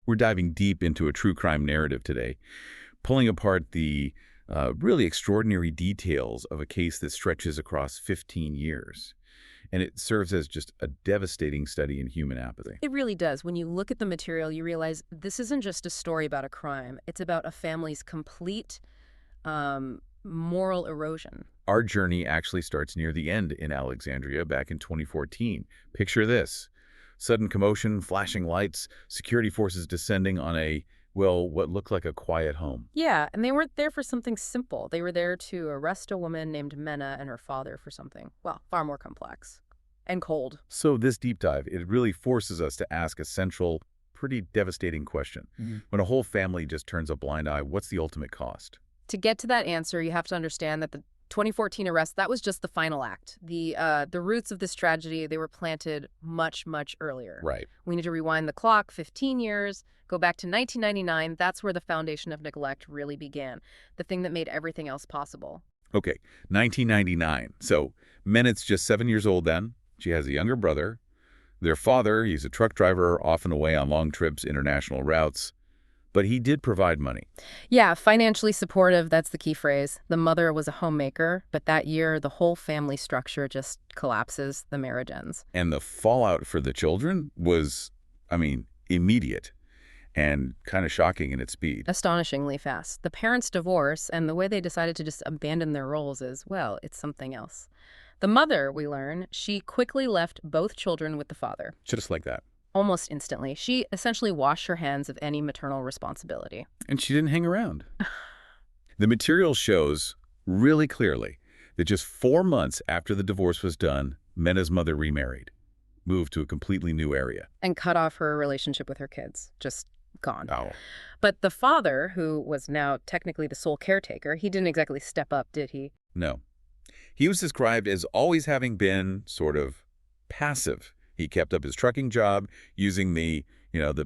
We're diving deep into a true crime narrative today, pulling apart the really extraordinary details of a case that stretches across 15 years. And it serves as just a devastating study in human apathy. It really does. When you look at the material, you realize this isn't just a story about a crime. It's about a family's complete moral erosion. Our journey actually starts near the end in Alexandria back in 2014. Picture this. Sudden commotion, flashing lights, security forces descending on what looked like a quiet home. Yeah, and they weren't there for something simple. They were there to arrest a woman named Menna and her father for something, well, far more complex and cold. So this deep dive, it really forces us to ask a central, pretty devastating question. When a whole family just turns a blind eye, what's the ultimate cost? To get to that answer, you have to understand that the 2014 arrest, that was just the final act. The roots of this tragedy, they were planted much, much earlier. Right. We need to rewind the clock 15 years, go back to 1999. That's where the foundation of neglect really began, the thing that made everything else possible. Okay, 1999. So Menna's just 7 years old then. She has a younger brother. Their father, he's a truck driver, often away on long trips, international routes. But he did provide money. Yeah, financially supportive, that's the key phrase. The mother was a homemaker, but that year the whole family structure just collapses, the marriage ends. And the fallout for the children was, immediate and kind of shocking in its speed. Astonishingly fast. The parents divorce, and the way they decided to just abandon their roles is, well, it's something else. The mother, we learn, she quickly left both children with the father. Just like that. Almost instantly. She essentially washed her hands of any maternal responsibility. And she didn't hang around. The material shows really clearly that just 4 months after the divorce was done, Menna's mother remarried, moved to a completely new area. And cut off her relationship with her kids. Just gone. Oh. But the father, who was now technically the sole caretaker, he didn't exactly step up, did he? No. He was described as always having been sort of passive. He kept up his trucking job using the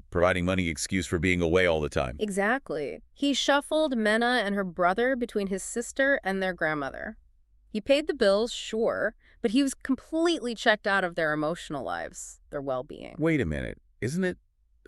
providing money excuse for being away all the time. Exactly. He shuffled Menna and her brother between his sister and their grandmother. He paid the bills, sure, but he was completely checked out of their emotional lives, their well-being. Wait a minute. Isn't it?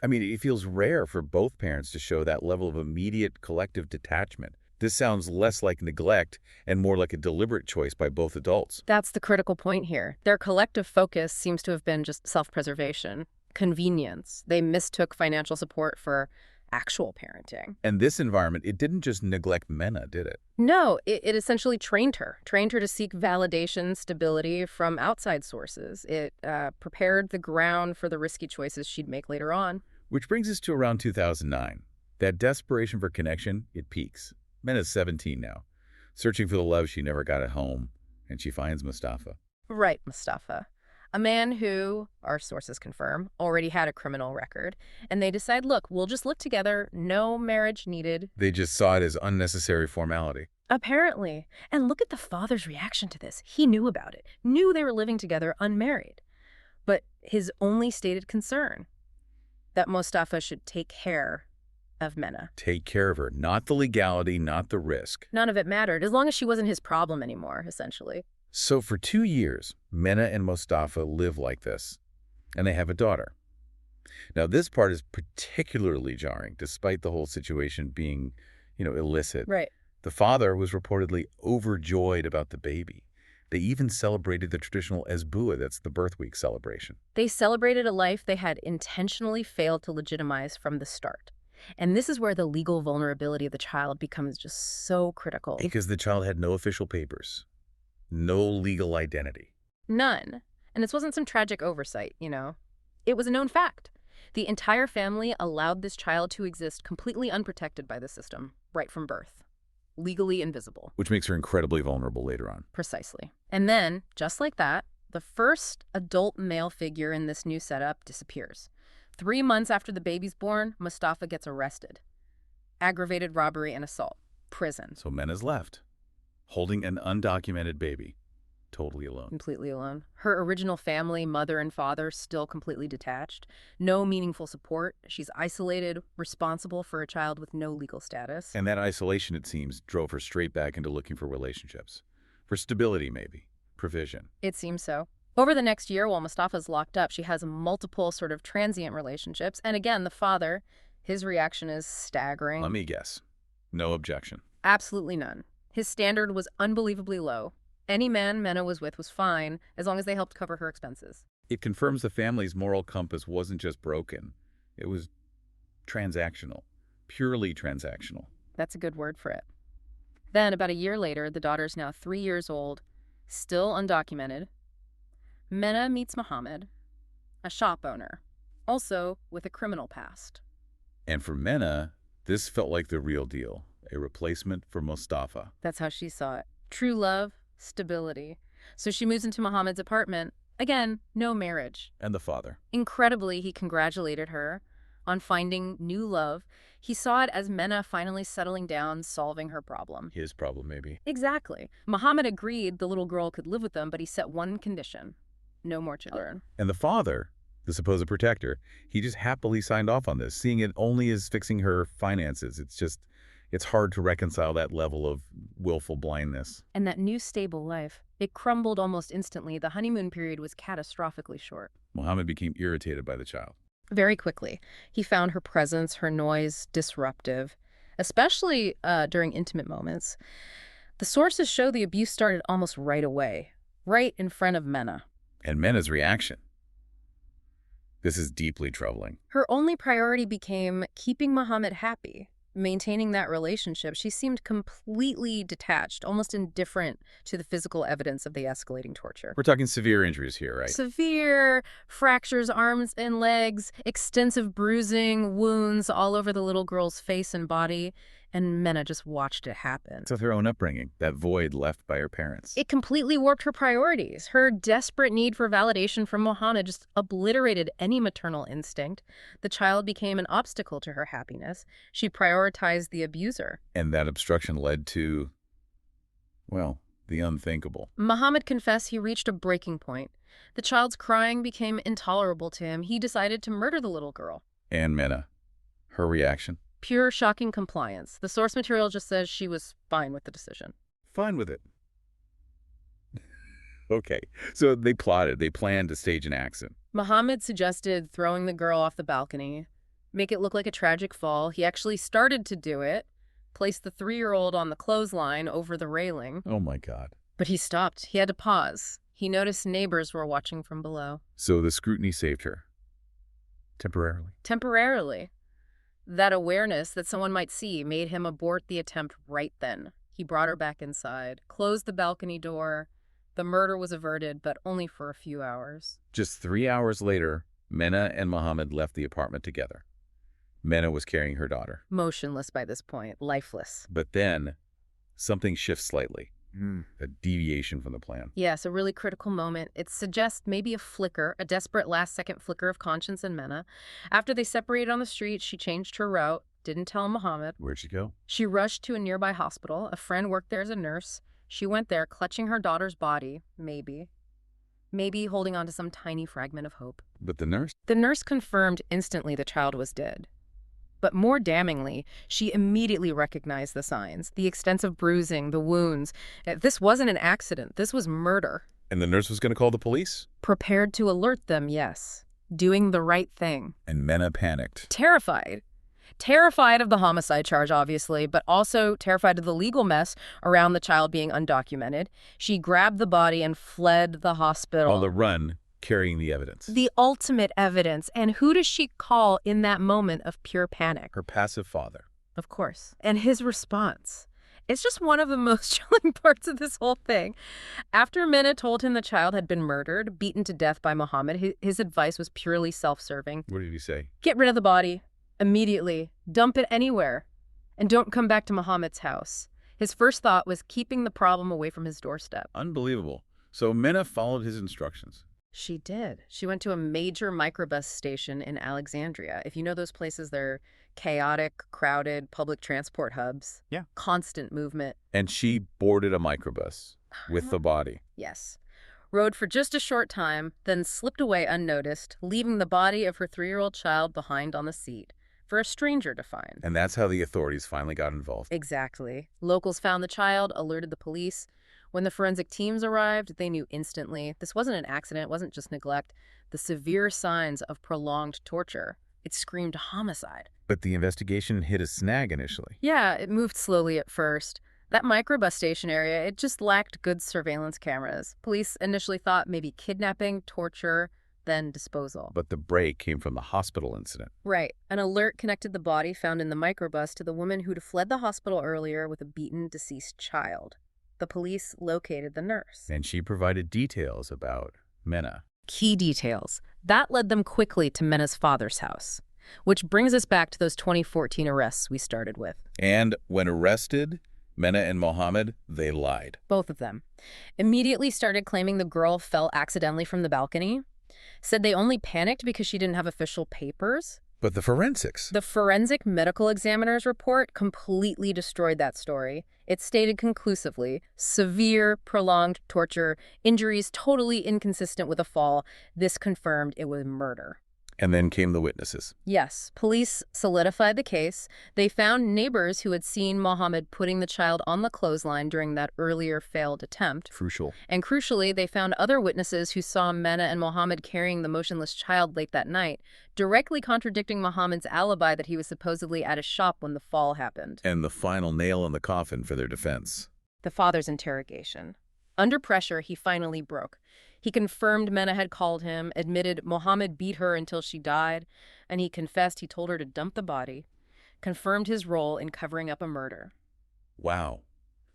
It feels rare for both parents to show that level of immediate collective detachment. This sounds less like neglect and more like a deliberate choice by both adults. That's the critical point here. Their collective focus seems to have been just self-preservation, convenience. They mistook financial support for actual parenting. And this environment, it didn't just neglect Menna, did it? No, it essentially trained her to seek validation, stability from outside sources. It prepared the ground for the risky choices she'd make later on. Which brings us to around 2009. That desperation for connection, it peaks. Menna's 17 now, searching for the love she never got at home, and she finds Mostafa. Right, Mostafa. A man who, our sources confirm, already had a criminal record. And they decide, look, we'll just live together, no marriage needed. They just saw it as unnecessary formality. Apparently. And look at the father's reaction to this. He knew about it, knew they were living together unmarried. But his only stated concern, that Mostafa should take care of Menna. Take care of her. Not the legality, not the risk. None of it mattered, as long as she wasn't his problem anymore, essentially. So for 2 years, Menna and Mostafa live like this, and they have a daughter. Now, this part is particularly jarring, despite the whole situation being, illicit. Right. The father was reportedly overjoyed about the baby. They even celebrated the traditional Esbua, that's the birth week celebration. They celebrated a life they had intentionally failed to legitimize from the start. And this is where the legal vulnerability of the child becomes just so critical. Because the child had no official papers, no legal identity. None. And this wasn't some tragic oversight, It was a known fact. The entire family allowed this child to exist completely unprotected by the system, right from birth. Legally invisible. Which makes her incredibly vulnerable later on. Precisely. And then, just like that, the first adult male figure in this new setup disappears. 3 months after the baby's born, Mostafa gets arrested. Aggravated robbery and assault. Prison. So Menna's left, holding an undocumented baby, totally alone. Completely alone. Her original family, mother and father, still completely detached. No meaningful support. She's isolated, responsible for a child with no legal status. And that isolation, it seems, drove her straight back into looking for relationships. For stability, maybe. Provision. It seems so. Over the next year, while Mostafa's locked up, she has multiple sort of transient relationships. And again, the father, His reaction is staggering. Let me guess. No objection. Absolutely none. His standard was unbelievably low. Any man Menna was with was fine, as long as they helped cover her expenses. It confirms the family's moral compass wasn't just broken. It was transactional. Purely transactional. That's a good word for it. Then, about a year later, the daughter's now 3 years old, still undocumented. Menna meets Mohamed, a shop owner, also with a criminal past. And for Menna, this felt like the real deal. A replacement for Mostafa. That's how she saw it. True love, stability. So she moves into Mohamed's apartment. Again, no marriage. And the father. Incredibly, he congratulated her on finding new love. He saw it as Menna finally settling down, solving her problem. His problem, maybe. Exactly. Mohamed agreed the little girl could live with them, but he set one condition. No more children. And the father, the supposed protector, he just happily signed off on this, seeing it only as fixing her finances. It's hard to reconcile that level of willful blindness. And that new stable life, it crumbled almost instantly. The honeymoon period was catastrophically short. Mohamed became irritated by the child. Very quickly, he found her presence, her noise, disruptive, especially during intimate moments. The sources show the abuse started almost right away, right in front of Menna. And Menna's reaction. This is deeply troubling. Her only priority became keeping Mohamed happy, maintaining that relationship. She seemed completely detached, almost indifferent to the physical evidence of the escalating torture. We're talking severe injuries here, right? Severe fractures, arms and legs, extensive bruising, wounds all over the little girl's face and body, and Menna just watched it happen. It's with her own upbringing, that void left by her parents. It completely warped her priorities. Her desperate need for validation from Mohamed just obliterated any maternal instinct. The child became an obstacle to her happiness. She prioritized the abuser. And that obstruction led to, well, the unthinkable. Mohamed confessed he reached a breaking point. The child's crying became intolerable to him. He decided to murder the little girl. And Menna, her reaction? Pure, shocking compliance. The source material just says she was fine with the decision. Fine with it. Okay, so they planned to stage an accident. Mohamed suggested throwing the girl off the balcony, make it look like a tragic fall. He actually started to do it, placed the 3-year-old on the clothesline over the railing. Oh my God. But he stopped. He had to pause. He noticed neighbors were watching from below. So the scrutiny saved her. Temporarily. Temporarily. That awareness that someone might see made him abort the attempt right then. He brought her back inside, closed the balcony door. The murder was averted, but only for a few hours. Just 3 hours later, Menna and Mohamed left the apartment together. Menna was carrying her daughter. Motionless by this point, lifeless. But then, something shifts slightly. A deviation from the plan. Yes, a really critical moment. It suggests maybe a flicker, a desperate last-second flicker of conscience in Menna. After they separated on the street, she changed her route, didn't tell Mohamed. Where'd she go? She rushed to a nearby hospital. A friend worked there as a nurse. She went there, clutching her daughter's body, maybe holding on to some tiny fragment of hope. But the nurse? The nurse confirmed instantly the child was dead. But more damningly, she immediately recognized the signs, the extensive bruising, the wounds. This wasn't an accident. This was murder. And the nurse was going to call the police? Prepared to alert them, yes. Doing the right thing. And Menna panicked. Terrified. Terrified of the homicide charge, obviously, but also terrified of the legal mess around the child being undocumented. She grabbed the body and fled the hospital. On the run, carrying the evidence. The ultimate evidence. And who does she call in that moment of pure panic? Her passive father. Of course. And his response. It's just one of the most chilling parts of this whole thing. After Menna told him the child had been murdered, beaten to death by Mohamed, his advice was purely self-serving. What did he say? Get rid of the body. Immediately. Dump it anywhere. And don't come back to Mohamed's house. His first thought was keeping the problem away from his doorstep. Unbelievable. So Menna followed his instructions. She did. She went to a major microbus station in Alexandria. If you know those places, they're chaotic, crowded public transport hubs. Yeah. Constant movement. And she boarded a microbus with the body. Yes. Rode for just a short time, then slipped away unnoticed, leaving the body of her 3-year-old child behind on the seat for a stranger to find. And that's how the authorities finally got involved. Exactly. Locals found the child, alerted the police. When the forensic teams arrived, they knew instantly. This wasn't an accident, it wasn't just neglect. The severe signs of prolonged torture. It screamed homicide. But the investigation hit a snag initially. Yeah, it moved slowly at first. That microbus station area, it just lacked good surveillance cameras. Police initially thought maybe kidnapping, torture, then disposal. But the break came from the hospital incident. Right. An alert connected the body found in the microbus to the woman who'd fled the hospital earlier with a beaten, deceased child. The police located the nurse. And she provided details about Menna. Key details. That led them quickly to Menna's father's house. Which brings us back to those 2014 arrests we started with. And when arrested, Menna and Mohamed, they lied. Both of them. Immediately started claiming the girl fell accidentally from the balcony. Said they only panicked because she didn't have official papers. But the forensics. The forensic medical examiner's report completely destroyed that story. It stated conclusively, severe, prolonged torture, injuries totally inconsistent with a fall. This confirmed it was murder. And then came the witnesses. Yes, police solidified the case. They found neighbors who had seen Mohamed putting the child on the clothesline during that earlier failed attempt. Crucial. And crucially, they found other witnesses who saw Menna and Mohamed carrying the motionless child late that night, directly contradicting Mohamed's alibi that he was supposedly at a shop when the fall happened. And the final nail in the coffin for their defense. The father's interrogation. Under pressure, he finally broke. He confirmed Menna had called him, admitted Mohamed beat her until she died, and he confessed he told her to dump the body, confirmed his role in covering up a murder. Wow.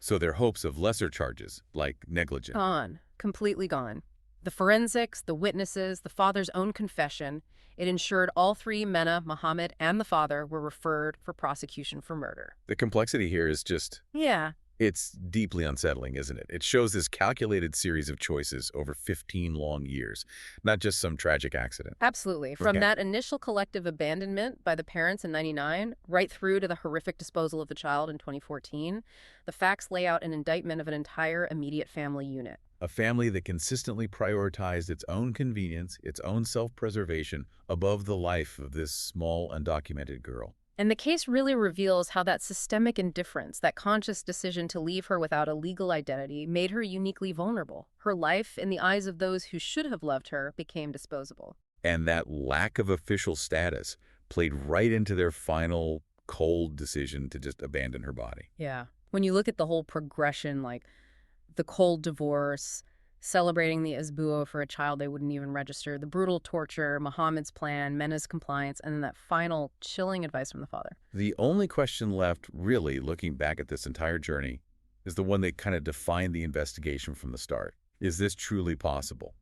So their hopes of lesser charges, like negligence. Gone. Completely gone. The forensics, the witnesses, the father's own confession, it ensured all three, Menna, Mohamed, and the father, were referred for prosecution for murder. The complexity here is just... Yeah. It's deeply unsettling, isn't it? It shows this calculated series of choices over 15 long years, not just some tragic accident. Absolutely. From that initial collective abandonment by the parents in '99, right through to the horrific disposal of the child in 2014, the facts lay out an indictment of an entire immediate family unit. A family that consistently prioritized its own convenience, its own self-preservation, above the life of this small, undocumented girl. And the case really reveals how that systemic indifference, that conscious decision to leave her without a legal identity, made her uniquely vulnerable. Her life, in the eyes of those who should have loved her, became disposable. And that lack of official status played right into their final, cold decision to just abandon her body. Yeah. When you look at the whole progression, like the cold divorce, celebrating the esbuo for a child they wouldn't even register, the brutal torture, Mohamed's plan, Menna's compliance, and then that final chilling advice from the father. The only question left, really, looking back at this entire journey, is the one that kind of defined the investigation from the start. Is this truly possible?